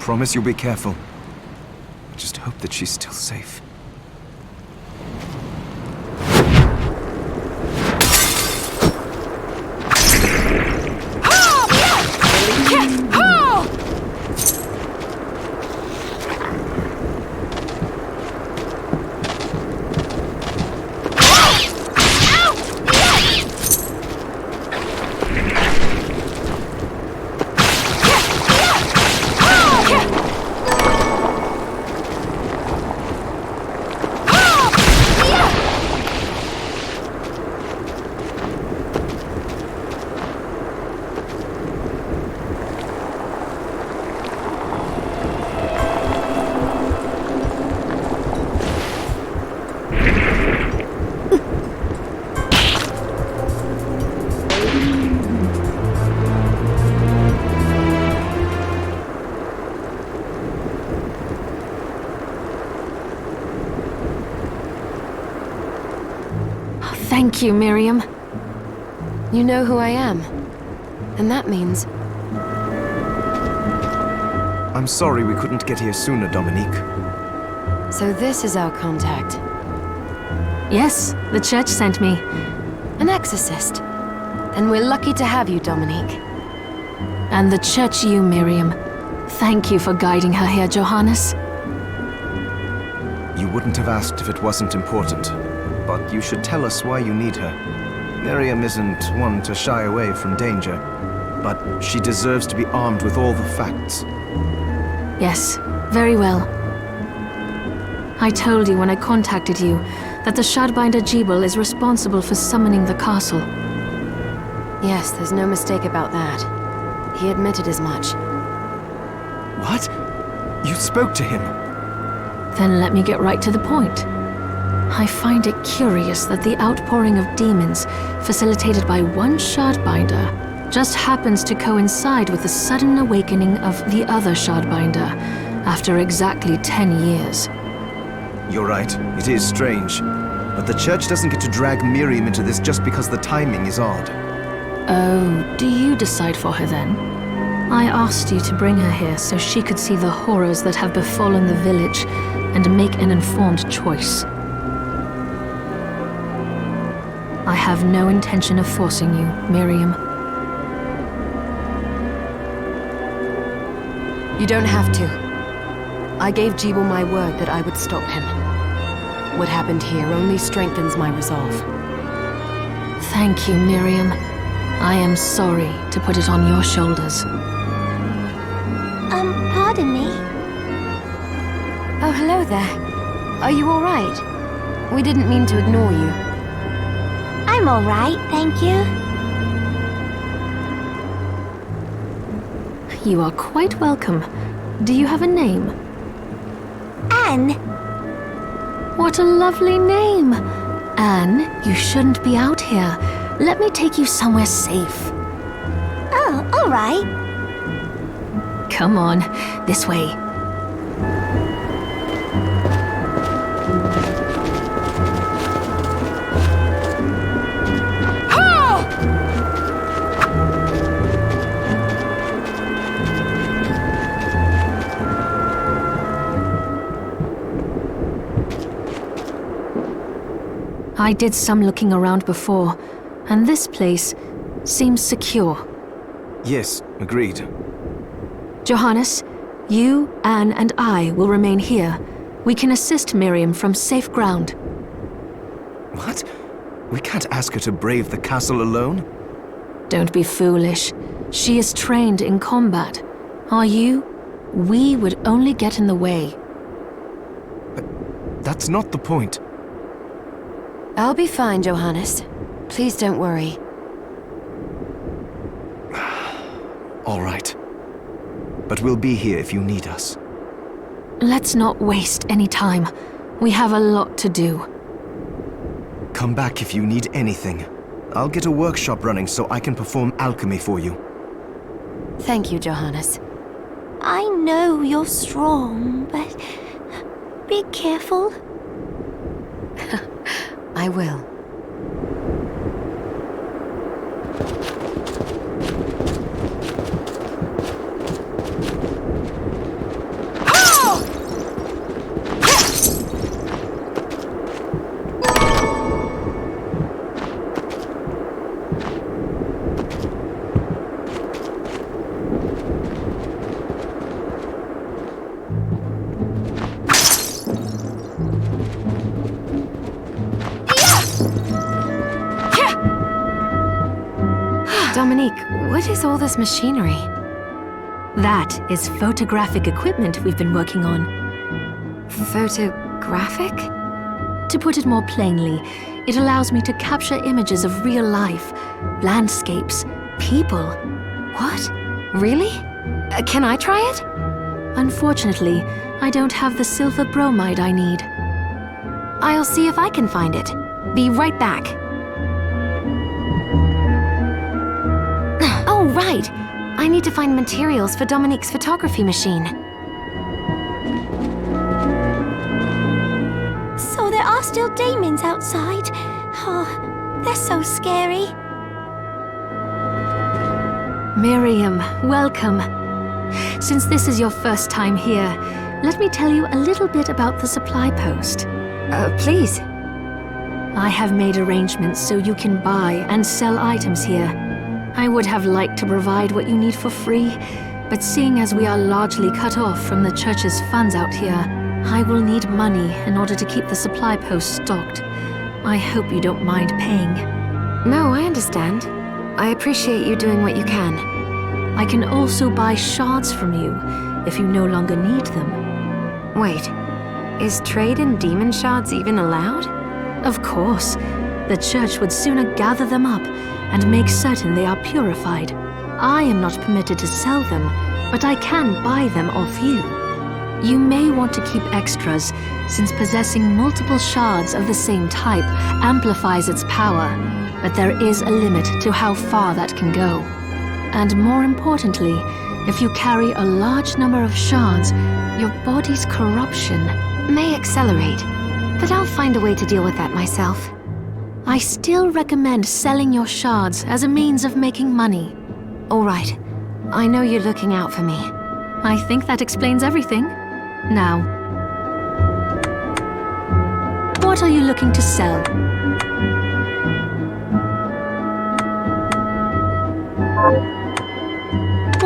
Promise you'll be careful. I just hope that she's still safe. Thank you, Miriam. You know who I am. And that means... I'm sorry we couldn't get here sooner, Dominique. So this is our contact. Yes, the church sent me. An exorcist. And we're lucky to have you, Dominique. And the church you, Miriam. Thank you for guiding her here, Johannes. You wouldn't have asked if it wasn't important. But you should tell us why you need her. Miriam isn't one to shy away from danger, but she deserves to be armed with all the facts. Yes, very well. I told you when I contacted you that the Shardbinder Jebel is responsible for summoning the castle. Yes, there's no mistake about that. He admitted as much. What? You spoke to him? Then let me get right to the point. I find it curious that the outpouring of demons, facilitated by one Shardbinder, just happens to coincide with the sudden awakening of the other Shardbinder, after exactly 10 years. You're right, it is strange. But the church doesn't get to drag Miriam into this just because the timing is odd. Oh, do you decide for her then? I asked you to bring her here so she could see the horrors that have befallen the village and make an informed choice. I have no intention of forcing you, Miriam. You don't have to. I gave Jebel my word that I would stop him. What happened here only strengthens my resolve. Thank you, Miriam. I am sorry to put it on your shoulders. Pardon me? Oh, hello there. Are you all right? We didn't mean to ignore you. I'm all right, thank you. You are quite welcome. Do you have a name? Anne. What a lovely name! Anne, you shouldn't be out here. Let me take you somewhere safe. Oh, all right. Come on, this way. I did some looking around before, and this place seems secure. Yes, agreed. Johannes, you, Anne, and I will remain here. We can assist Miriam from safe ground. What? We can't ask her to brave the castle alone? Don't be foolish. She is trained in combat. Are you? We would only get in the way. But that's not the point. I'll be fine, Johannes. Please don't worry. All right. But we'll be here if you need us. Let's not waste any time. We have a lot to do. Come back if you need anything. I'll get a workshop running so I can perform alchemy for you. Thank you, Johannes. I know you're strong, but be careful. I will. Dominique, what is all this machinery? That is photographic equipment we've been working on. Photographic? To put it more plainly, it allows me to capture images of real life, landscapes, people. What? Really? Can I try it? Unfortunately, I don't have the silver bromide I need. I'll see if I can find it. Be right back. Oh, right! I need to find materials for Dominique's photography machine. So there are still demons outside. Oh, they're so scary. Miriam, welcome. Since this is your first time here, let me tell you a little bit about the supply post. Please. I have made arrangements so you can buy and sell items here. I would have liked to provide what you need for free, but seeing as we are largely cut off from the church's funds out here, I will need money in order to keep the supply post stocked. I hope you don't mind paying. No, I understand. I appreciate you doing what you can. I can also buy shards from you if you no longer need them. Wait, is trade in demon shards even allowed? Of course. The church would sooner gather them up and make certain they are purified. I am not permitted to sell them, but I can buy them off you. You may want to keep extras, since possessing multiple shards of the same type amplifies its power, but there is a limit to how far that can go. And more importantly, if you carry a large number of shards, your body's corruption may accelerate, but I'll find a way to deal with that myself. I still recommend selling your shards as a means of making money. All right. I know you're looking out for me. I think that explains everything. Now, what are you looking to sell?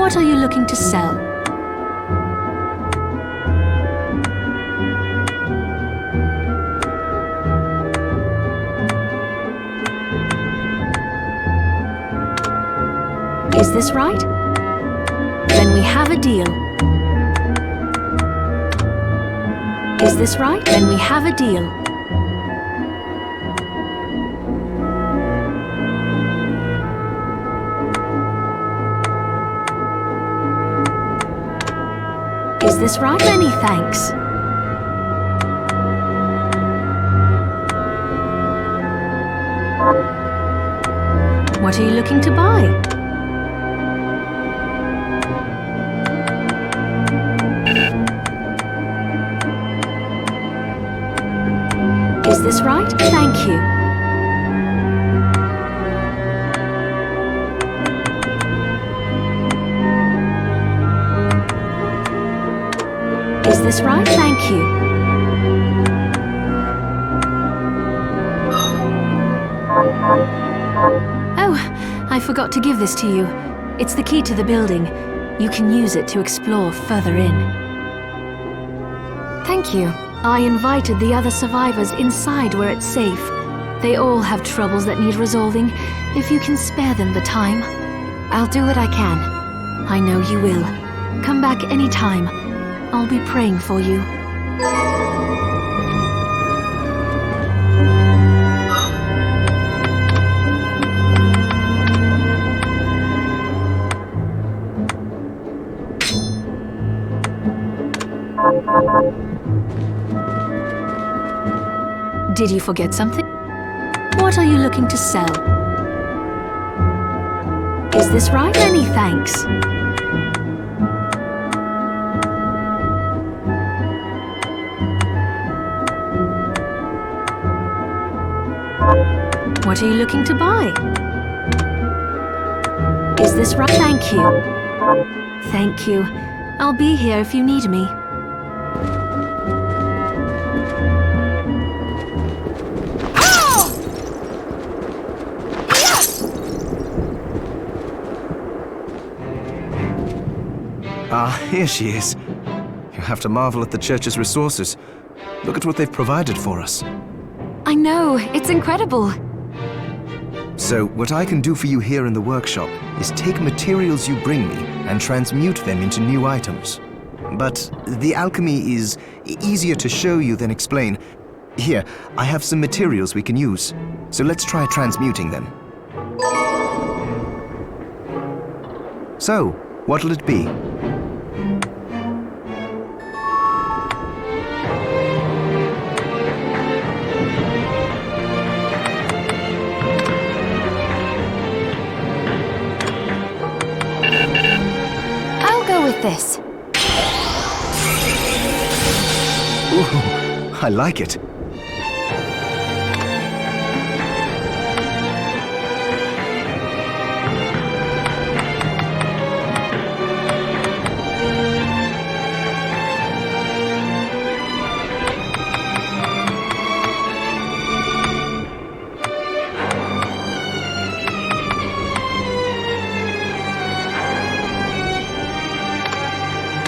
What are you looking to sell? Is this right? Then we have a deal. Is this right? Then we have a deal. Is this right? Many thanks. What are you looking to buy? Is this right? Thank you. Is this right? Thank you. Oh, I forgot to give this to you. It's the key to the building. You can use it to explore further in. Thank you. I invited the other survivors inside where it's safe. They all have troubles that need resolving, if you can spare them the time. I'll do what I can. I know you will. Come back anytime. I'll be praying for you. Did you forget something? What are you looking to sell? Is this right? Many thanks. What are you looking to buy? Is this right? Thank you. Thank you. I'll be here if you need me. Ah, here she is. You have to marvel at the church's resources. Look at what they've provided for us. I know, it's incredible. So what I can do for you here in the workshop is take materials you bring me and transmute them into new items. But the alchemy is easier to show you than explain. Here, I have some materials we can use, so let's try transmuting them. So, what'll it be? I'll go with this. Ooh, I like it.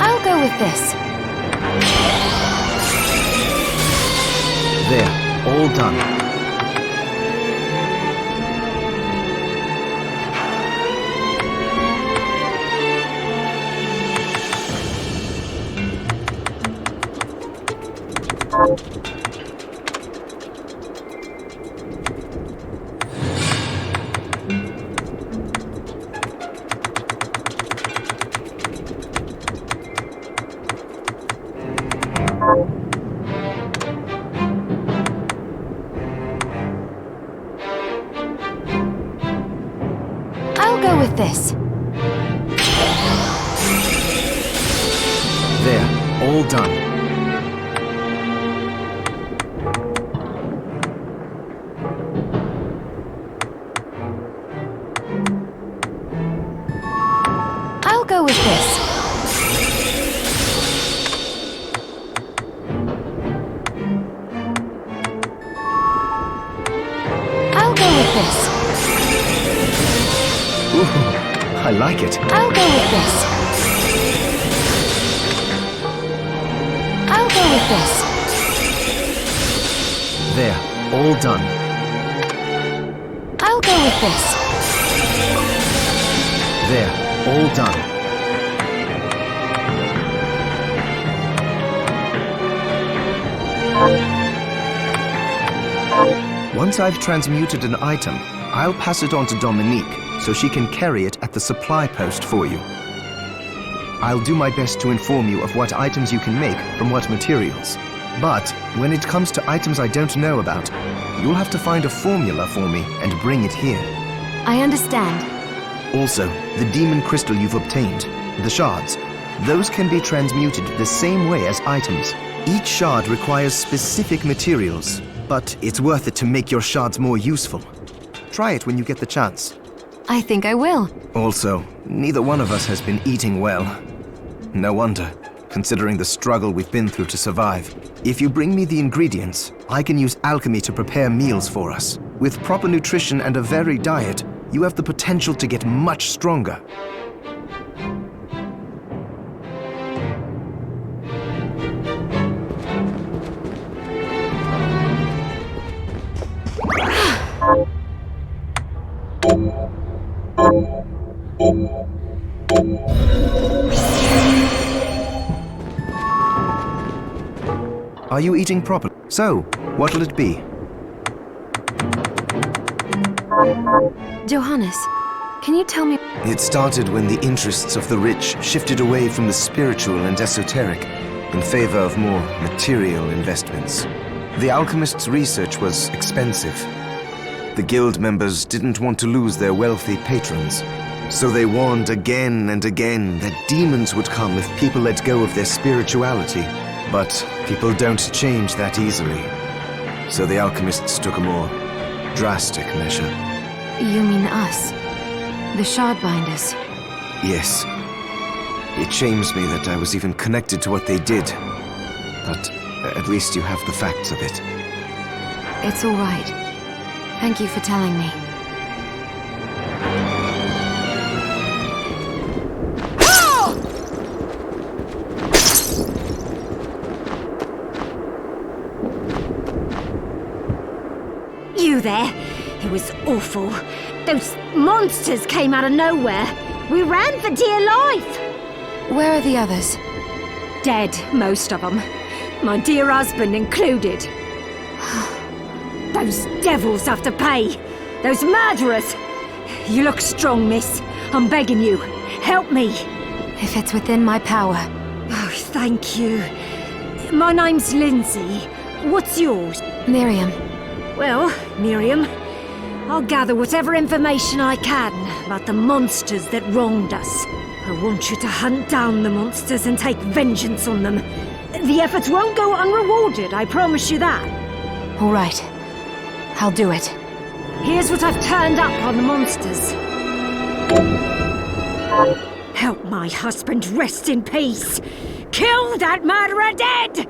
I'll go with this. There, all done. I'll go with this. There, all done. I'll go with this. I'll go with this. Ooh, I like it. I'll go with this. I'll go with this. There, all done. I'll go with this. There, all done. Once I've transmuted an item, I'll pass it on to Dominique so she can carry it at the supply post for you. I'll do my best to inform you of what items you can make from what materials. But when it comes to items I don't know about, you'll have to find a formula for me and bring it here. I understand. Also, the demon crystal you've obtained, the shards, those can be transmuted the same way as items. Each shard requires specific materials, but it's worth it to make your shards more useful. Try it when you get the chance. I think I will. Also, neither one of us has been eating well. No wonder, considering the struggle we've been through to survive. If you bring me the ingredients, I can use alchemy to prepare meals for us. With proper nutrition and a varied diet, you have the potential to get much stronger. Are you eating properly? So, what'll it be? Johannes, can you tell me... It started when the interests of the rich shifted away from the spiritual and esoteric in favor of more material investments. The alchemist's research was expensive. The guild members didn't want to lose their wealthy patrons, so they warned again and again that demons would come if people let go of their spirituality. But people don't change that easily. So the alchemists took a more drastic measure. You mean us? The Shardbinders? Yes. It shames me that I was even connected to what they did. But at least you have the facts of it. It's all right. Thank you for telling me. You there? It was awful. Those monsters came out of nowhere. We ran for dear life. Where are the others? Dead, most of them. My dear husband included. Those devils have to pay. Those murderers. You look strong, miss. I'm begging you. Help me. If it's within my power. Oh, thank you. My name's Lindsay. What's yours? Miriam. Well, Miriam, I'll gather whatever information I can about the monsters that wronged us. I want you to hunt down the monsters and take vengeance on them. The efforts won't go unrewarded, I promise you that. All right. I'll do it. Here's what I've turned up on the monsters. Help my husband rest in peace. Kill that murderer dead!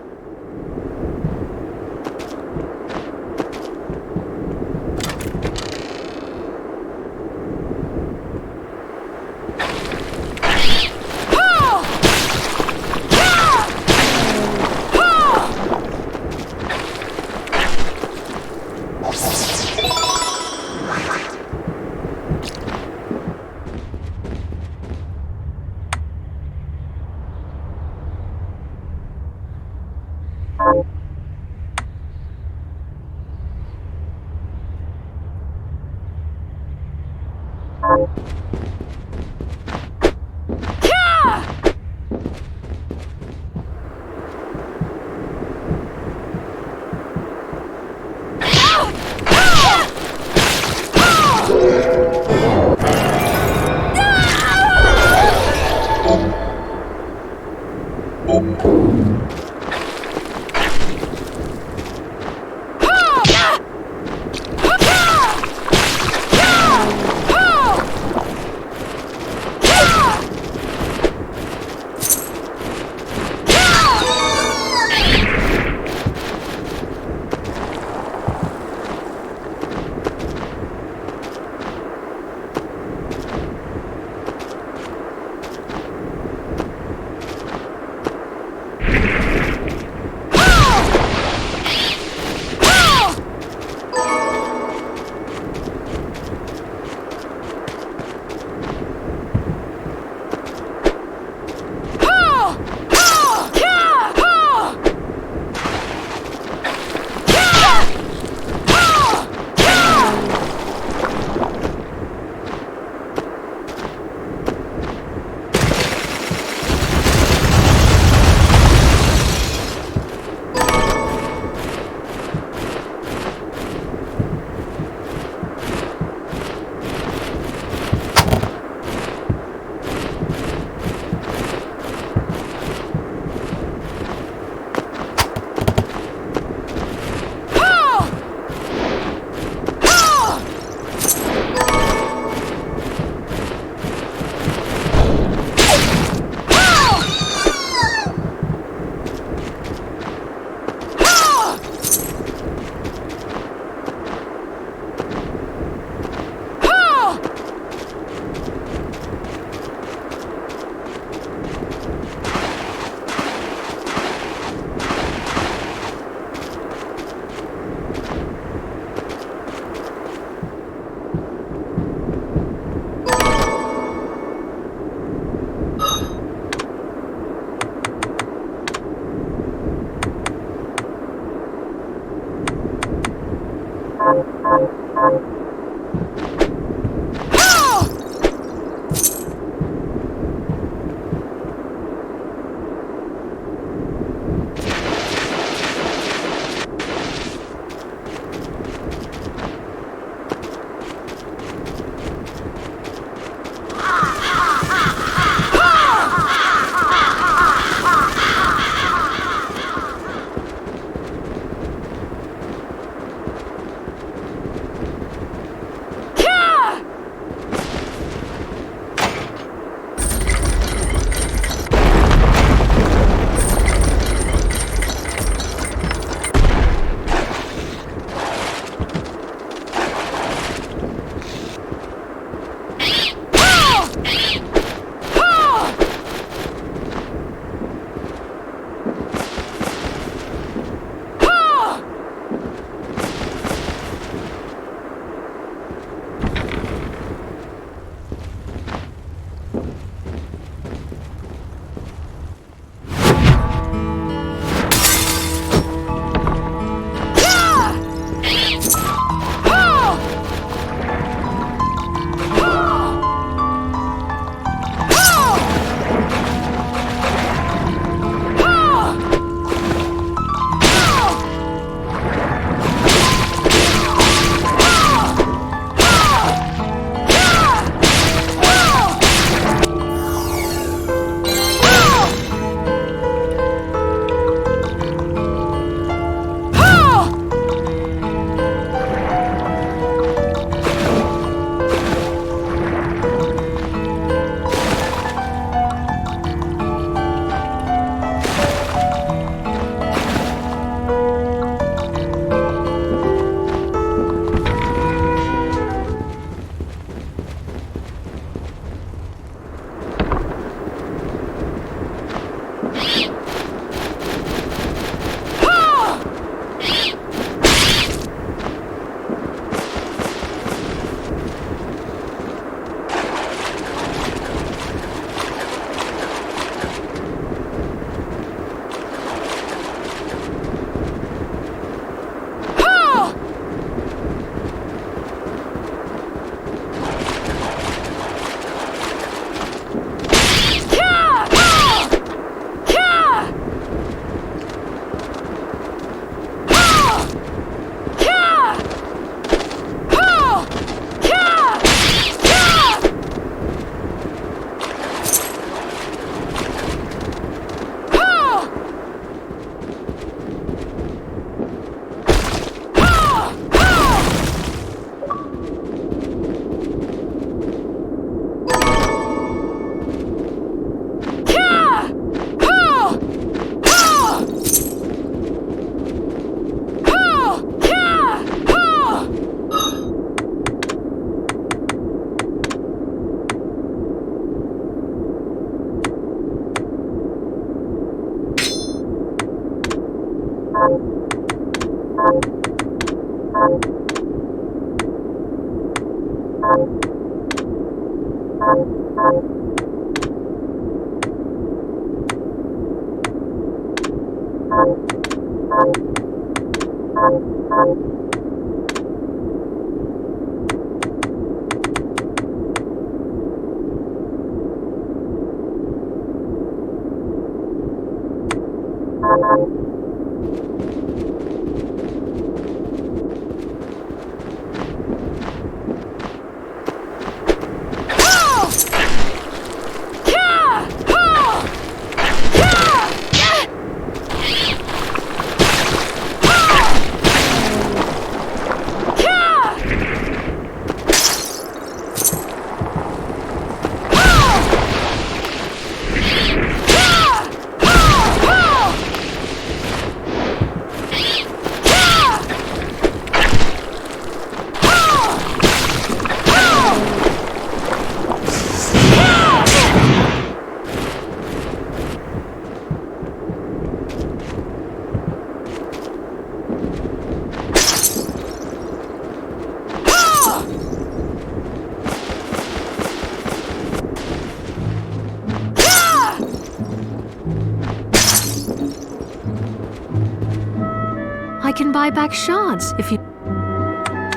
I can buy back shards if you...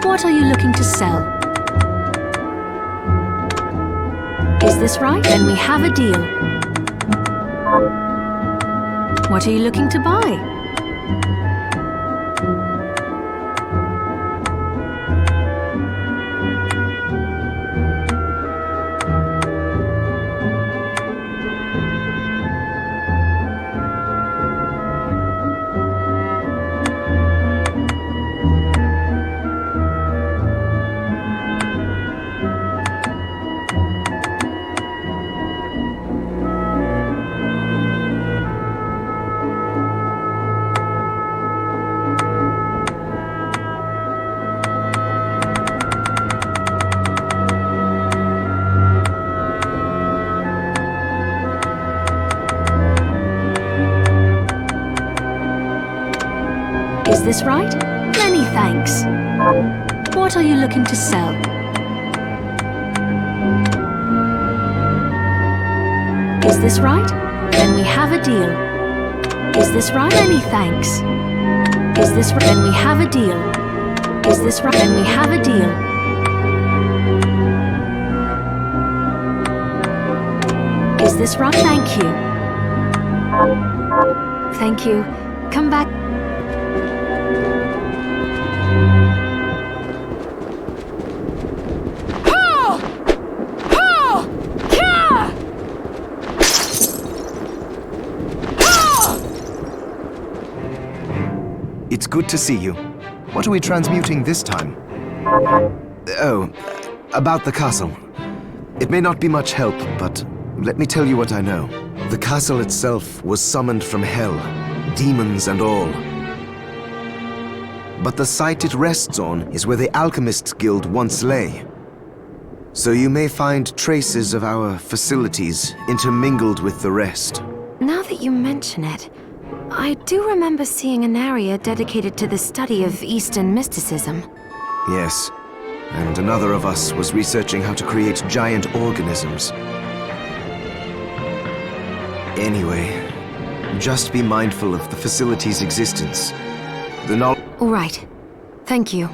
What are you looking to sell? Is this right? Then we have a deal. What are you looking to buy? Is this right? Many thanks. What are you looking to sell? Is this right? Then we have a deal. Is this right? Many thanks. Is this right? Then we have a deal. Is this right? Then we have a deal. Is this right? Thank you. Thank you. Come back. It's good to see you. What are we transmuting this time? Oh, about the castle. It may not be much help, but let me tell you what I know. The castle itself was summoned from hell, demons and all. But the site it rests on is where the Alchemists Guild once lay. So you may find traces of our facilities intermingled with the rest. Now that you mention it, I do remember seeing an area dedicated to the study of Eastern mysticism. Yes, and another of us was researching how to create giant organisms. Anyway, just be mindful of the facility's existence. The knowledge... All right. Thank you.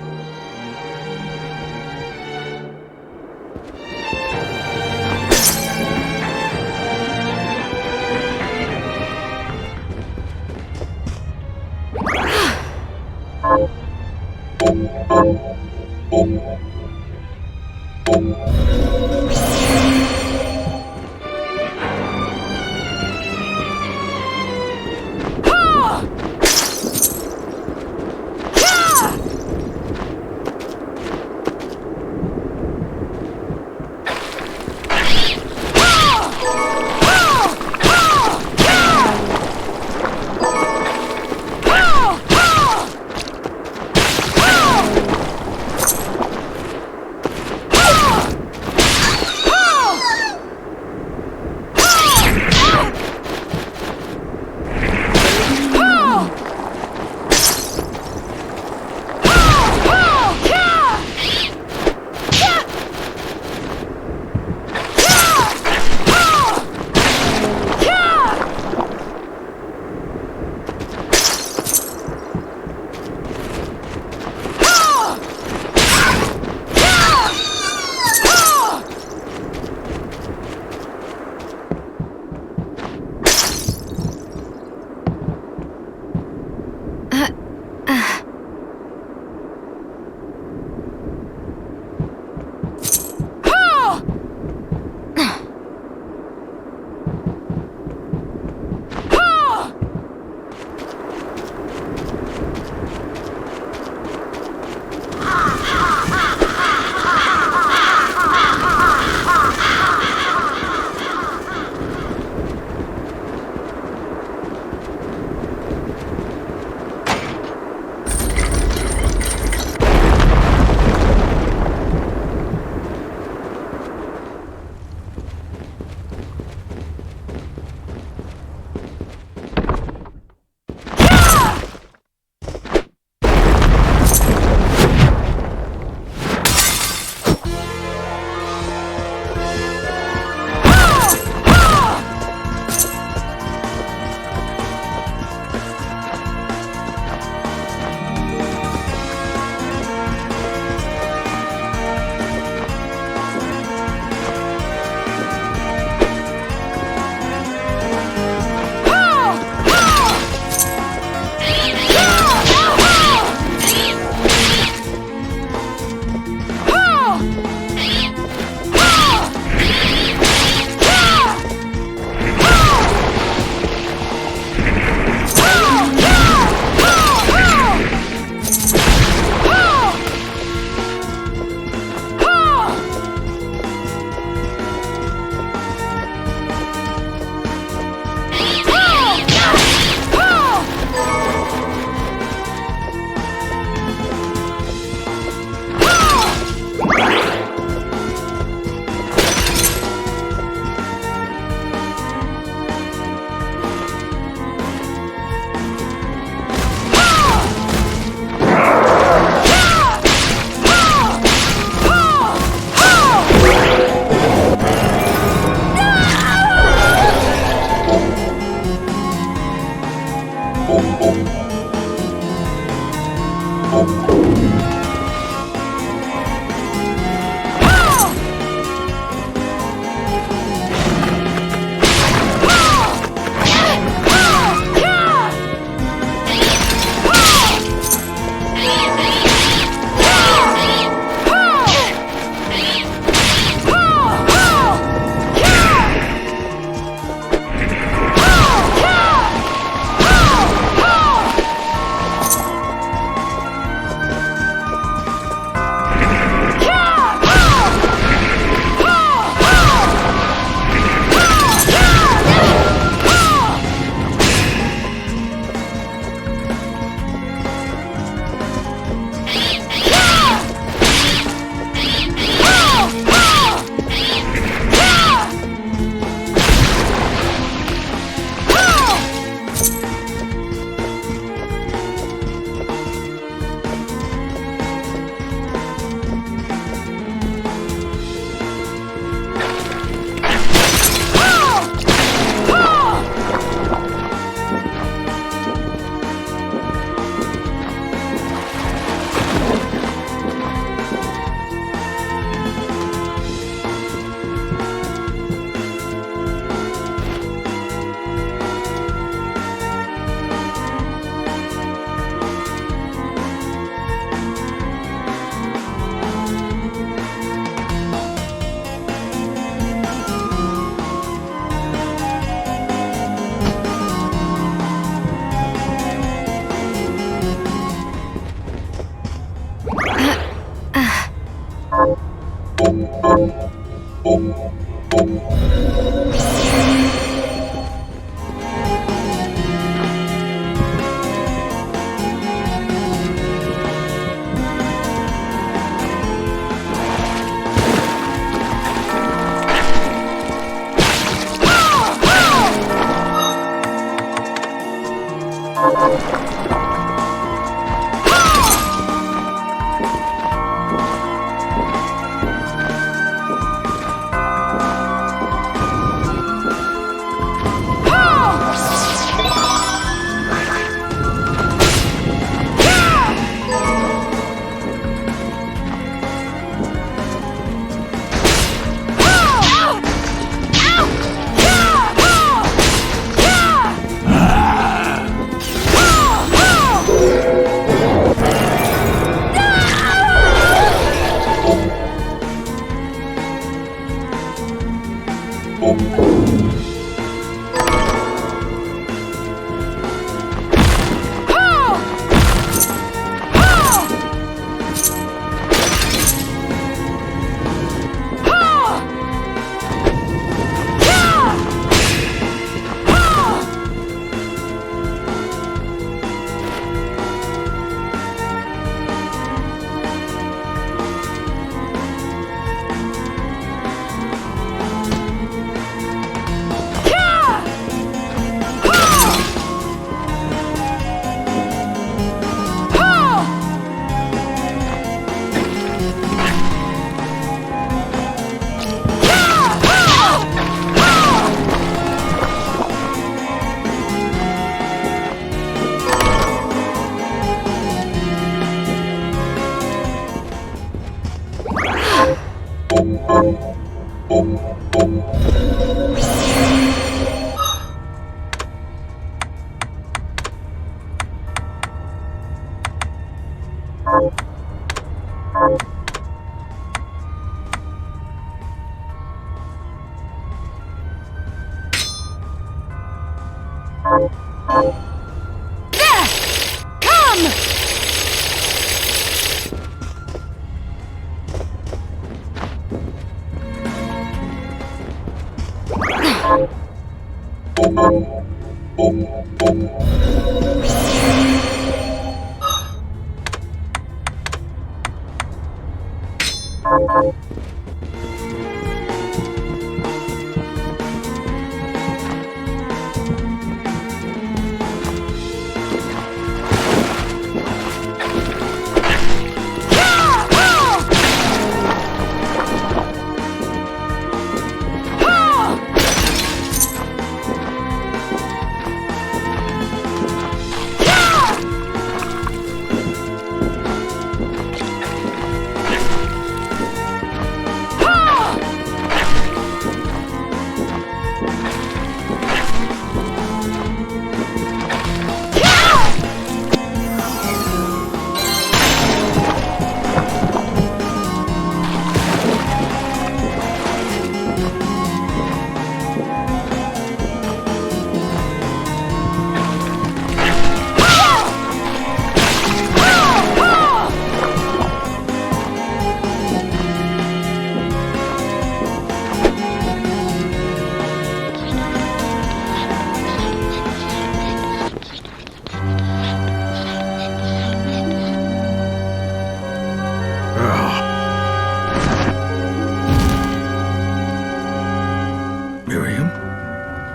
Miriam?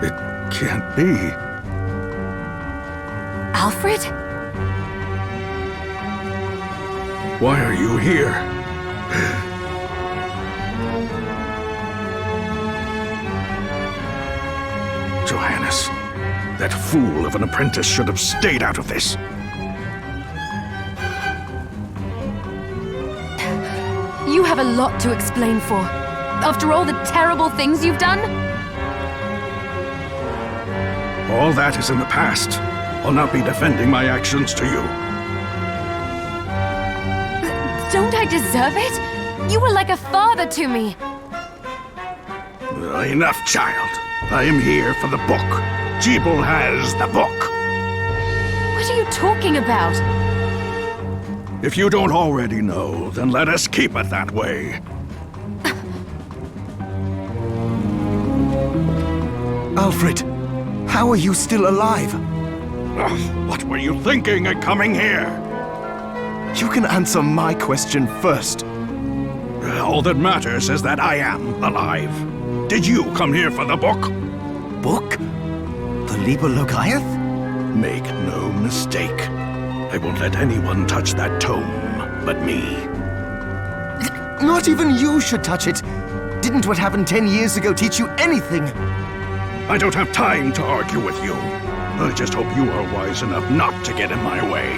It can't be. Alfred? Why are you here? Johannes, that fool of an apprentice should have stayed out of this. You have a lot to explain for. After all the terrible things you've done? All that is in the past. I'll not be defending my actions to you. Don't I deserve it? You were like a father to me. Enough, child. I am here for the book. Jeeble has the book. What are you talking about? If you don't already know, then let us keep it that way. Alfred, how are you still alive? Ugh, what were you thinking in coming here? You can answer my question first. All that matters is that I am alive. Did you come here for the book? Book? The Liber Logaeth? Make no mistake. I won't let anyone touch that tome but me. Not even you should touch it. Didn't what happened 10 years ago teach you anything? I don't have time to argue with you. I just hope you are wise enough not to get in my way.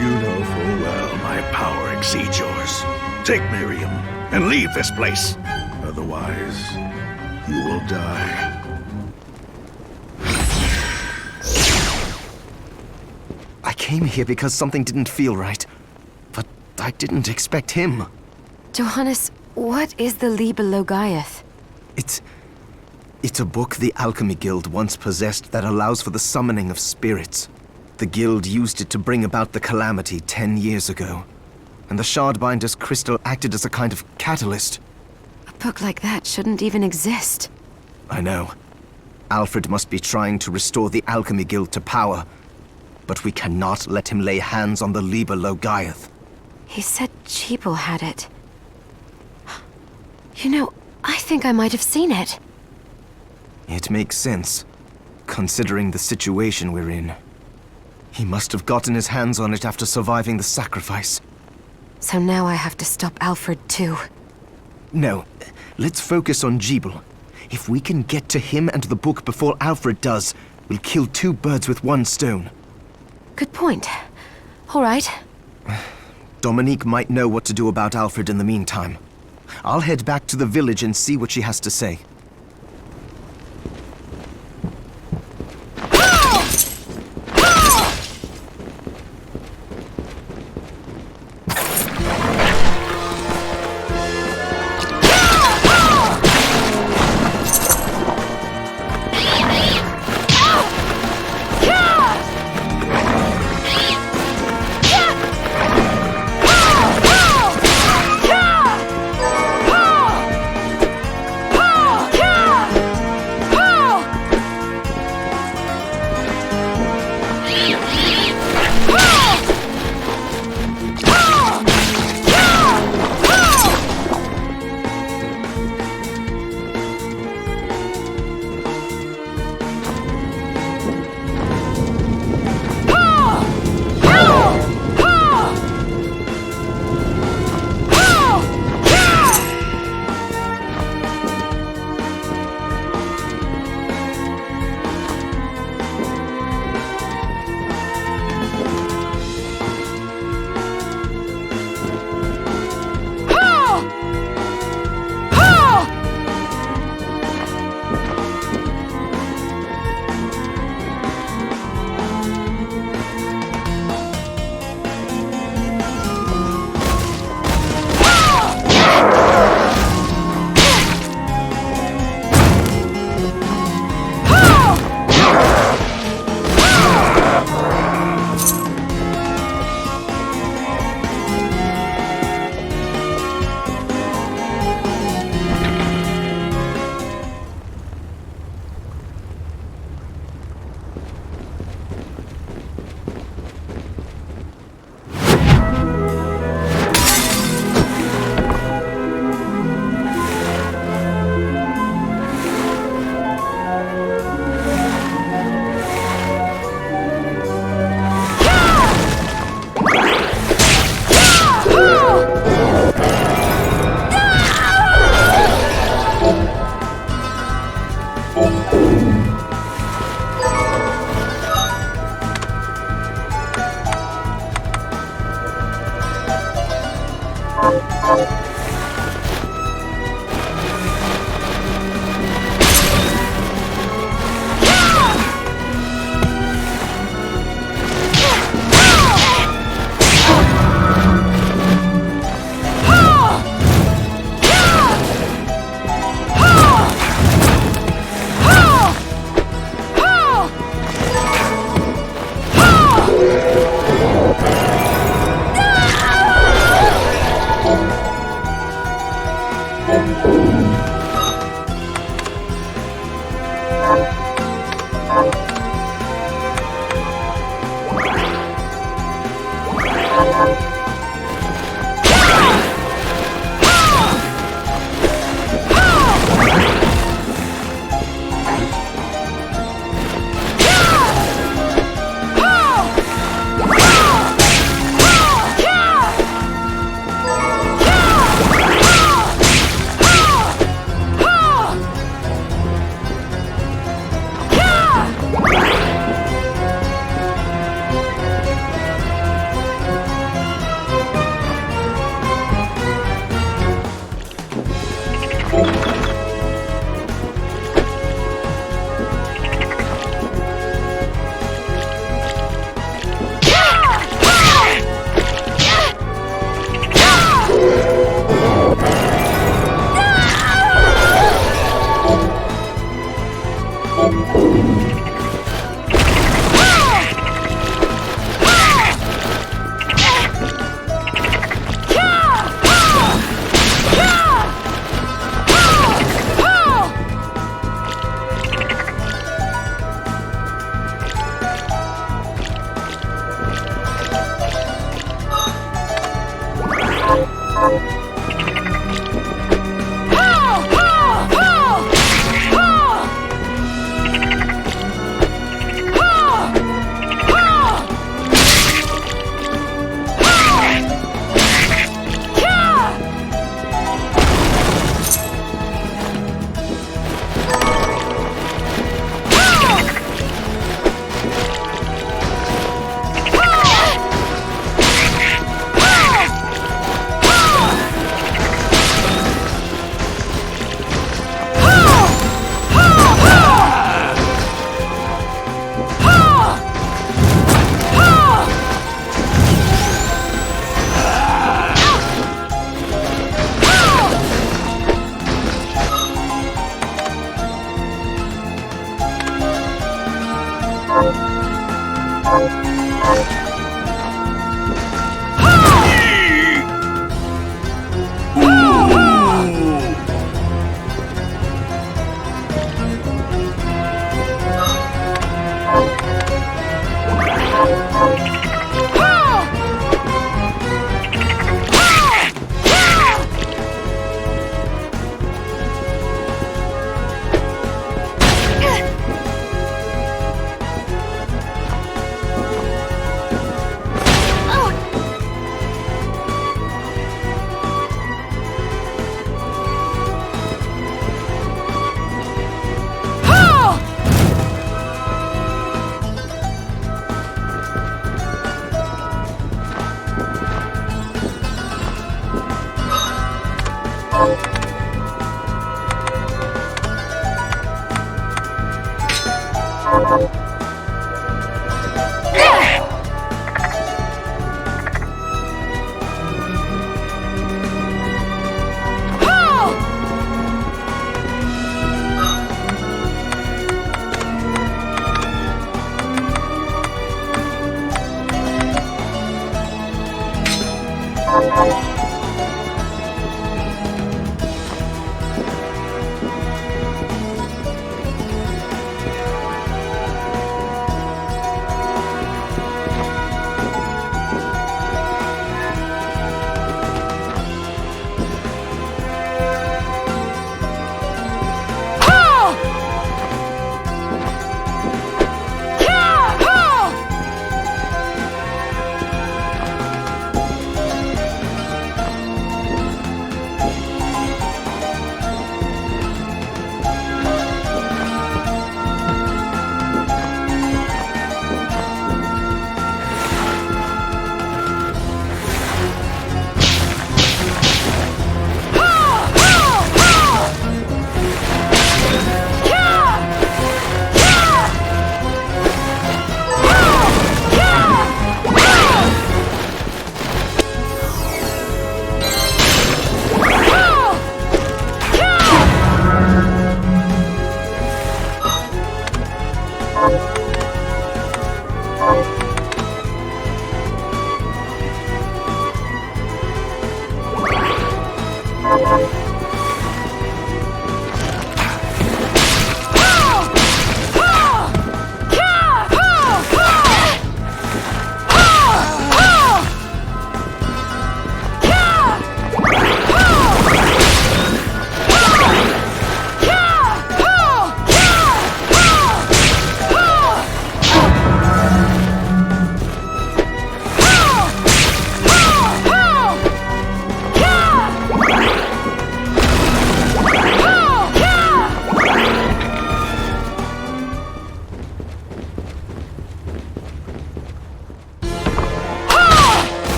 You know full well my power exceeds yours. Take Miriam and leave this place. Otherwise, you will die. I came here because something didn't feel right. But I didn't expect him. Johannes, what is the Liber Logaeth? It's a book the Alchemy Guild once possessed that allows for the summoning of spirits. The Guild used it to bring about the calamity 10 years ago. And the Shardbinder's crystal acted as a kind of catalyst. A book like that shouldn't even exist. I know. Alfred must be trying to restore the Alchemy Guild to power. But we cannot let him lay hands on the Liber Logaeth. He said Jeeble had it. You know, I think I might have seen it. It makes sense, considering the situation we're in. He must have gotten his hands on it after surviving the sacrifice. So now I have to stop Alfred too. No, let's focus on Jeeble. If we can get to him and the book before Alfred does, we'll kill two birds with one stone. Good point. All right. Dominique might know what to do about Alfred in the meantime. I'll head back to the village and see what she has to say.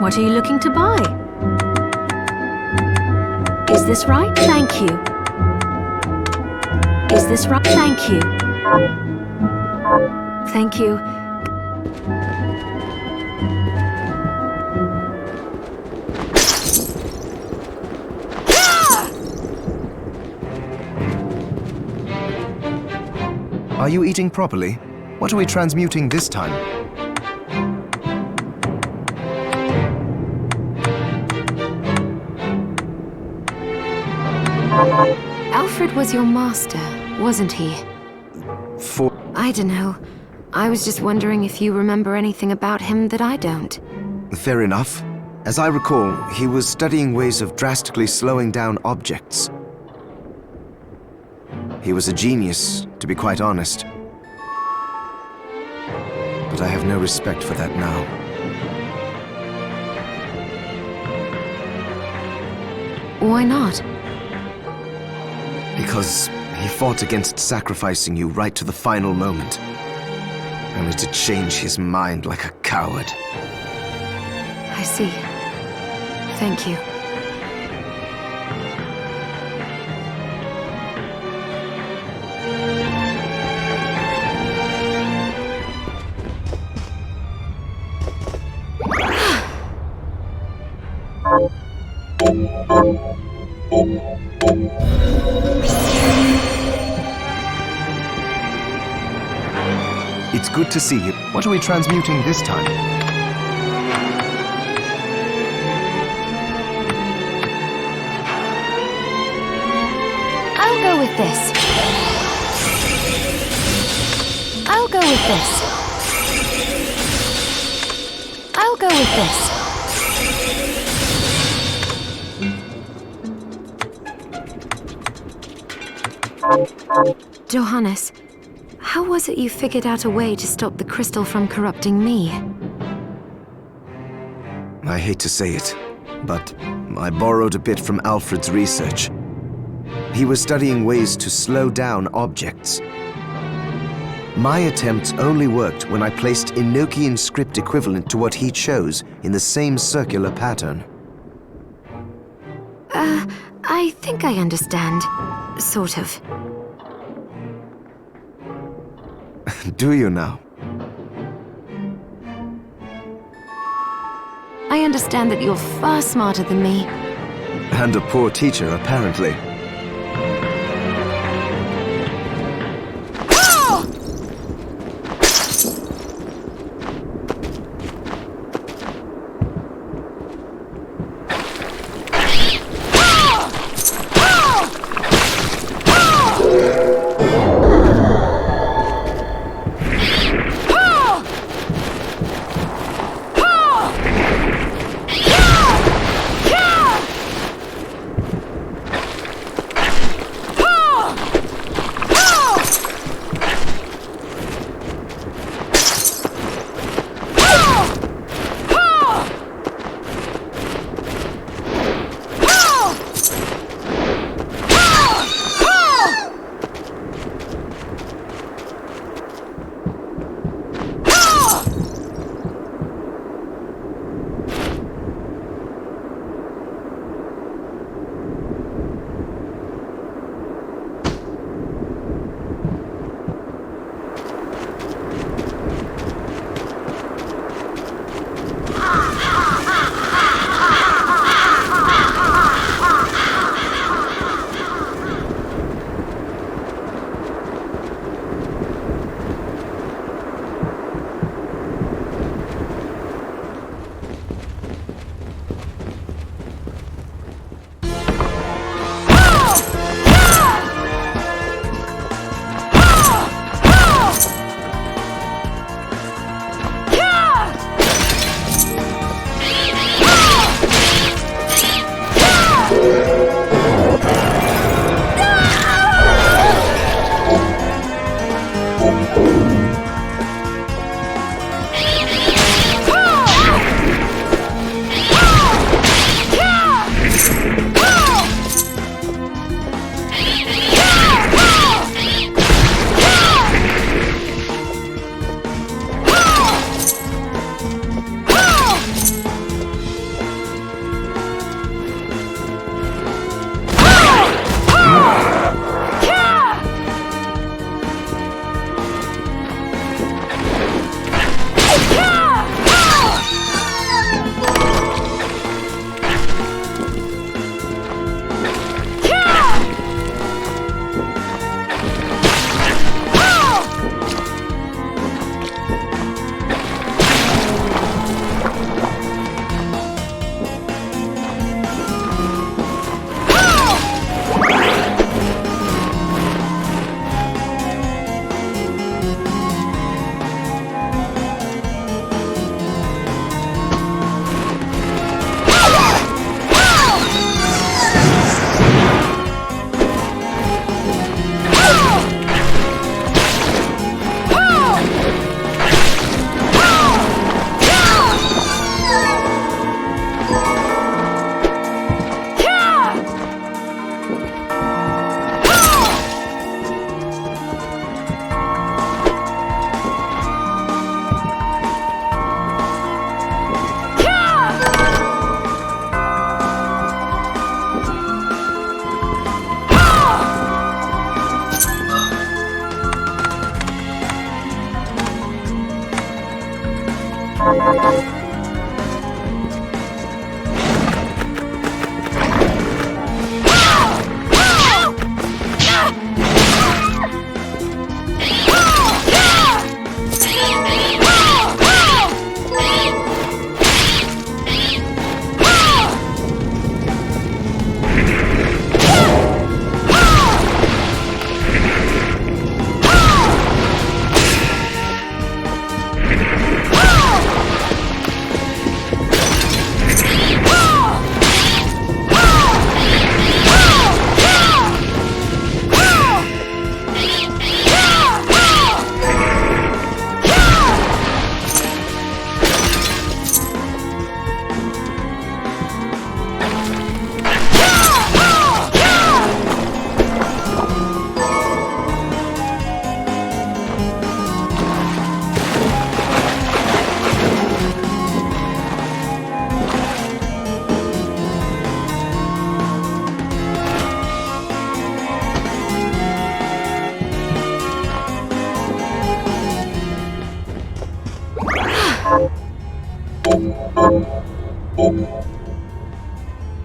What are you looking to buy? Is this right? Thank you. Is this right? Thank you. Thank you. Are you eating properly? What are we transmuting this time? Alfred was your master, wasn't he? For... I don't know. I was just wondering if you remember anything about him that I don't. Fair enough. As I recall, he was studying ways of drastically slowing down objects. He was a genius, to be quite honest. But I have no respect for that now. Why not? Because he fought against sacrificing you right to the final moment. Only to change his mind like a coward. I see. Thank you. It's good to see you. What are we transmuting this time? I'll go with this. I'll go with this. I'll go with this. Johannes, how was it you figured out a way to stop the crystal from corrupting me? I hate to say it, but I borrowed a bit from Alfred's research. He was studying ways to slow down objects. My attempts only worked when I placed Enochian script equivalent to what he chose in the same circular pattern. I think I understand. Sort of. Do you now? I understand that you're far smarter than me. And a poor teacher, apparently.